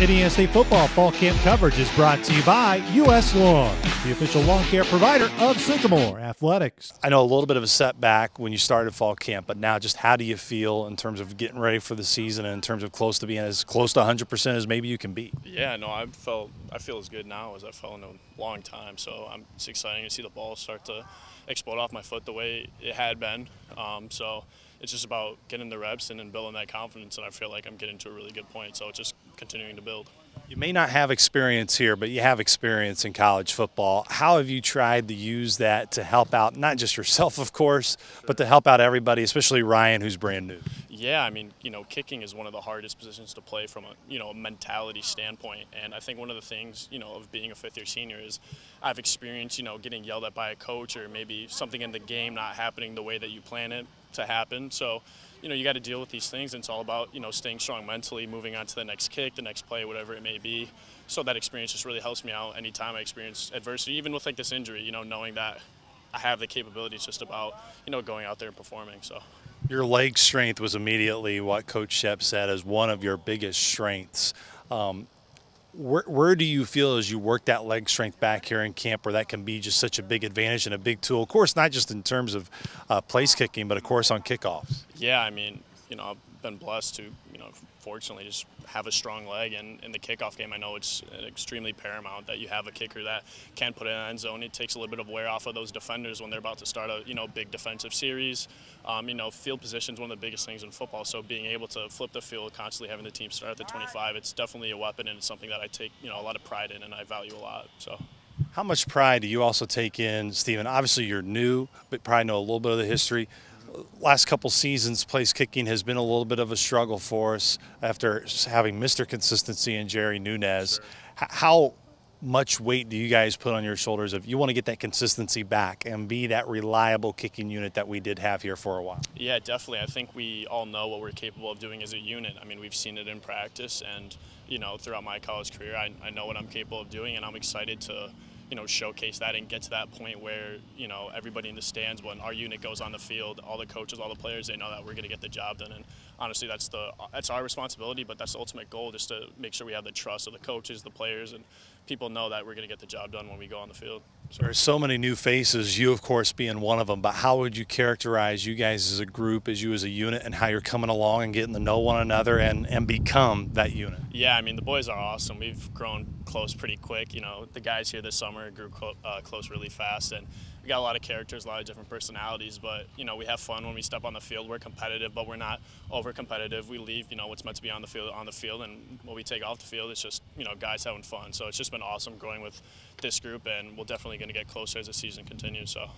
Indiana State football fall camp coverage is brought to you by U.S. Lawn, the official lawn care provider of Sycamore Athletics. I know a little bit of a setback when you started fall camp, but now just how do you feel in terms of getting ready for the season and in terms of close to being as close to 100% as maybe you can be? Yeah, no, I feel as good now as I felt in a long time. So it's exciting to see the ball start to explode off my foot the way it had been. So it's just about getting the reps and building that confidence, and I feel like I'm getting to a really good point. So it's just continuing to build. You may not have experience here, but you have experience in college football. How have you tried to use that to help out, not just yourself, of course, but to help out everybody, especially Ryan, who's brand new? Yeah, I mean, kicking is one of the hardest positions to play from a mentality standpoint. And I think one of the things, of being a fifth-year senior is I've experienced, getting yelled at by a coach or maybe something in the game not happening the way that you plan it to happen. So, you got to deal with these things, and it's all about, staying strong mentally, moving on to the next kick, the next play, whatever it may be. So that experience just really helps me out anytime I experience adversity, even with like this injury, knowing that I have the capabilities just about, going out there and performing. So. Your leg strength was immediately what Coach Shep said as one of your biggest strengths. Where do you feel as you work that leg strength back here in camp where that can be just such a big advantage and a big tool? Of course, not just in terms of place kicking, but of course on kickoffs. Yeah, I mean, I've been blessed to, fortunately just have a strong leg, and in the kickoff game I know it's extremely paramount that you have a kicker that can put it in the end zone. It takes a little bit of wear off of those defenders when they're about to start a big defensive series. Field position is one of the biggest things in football, so being able to flip the field, constantly having the team start at the 25, it's definitely a weapon, and it's something that I take a lot of pride in and I value a lot. So. How much pride do you also take in, Stephen? Obviously you're new, but probably know a little bit of the history. Last couple seasons, place kicking has been a little bit of a struggle for us after having Mr. Consistency in Jerry Nunez. Sure. How much weight do you guys put on your shoulders if you want to get that consistency back and be that reliable kicking unit that we did have here for a while? Yeah, definitely. I think we all know what we're capable of doing as a unit. I mean, we've seen it in practice, and throughout my college career, I know what I'm capable of doing, and I'm excited to showcase that and get to that point where, everybody in the stands, when our unit goes on the field, all the coaches, all the players, they know that we're going to get the job done. And honestly, that's our responsibility, but that's the ultimate goal, just to make sure we have the trust of the coaches, the players, and people know that we're going to get the job done when we go on the field. So there's so many new faces, you of course being one of them, but how would you characterize you guys as a group, as you as a unit, and how you're coming along and getting to know one another and become that unit? Yeah, I mean, the boys are awesome. We've grown close pretty quick. The guys here this summer grew close really fast, and we got a lot of characters, a lot of different personalities, but we have fun when we step on the field. We're competitive, but we're not over competitive. We leave what's meant to be on the field, and when we take off the field, it's just guys having fun. So it's just been awesome growing with this group, and we're definitely going to get closer as the season continues. So.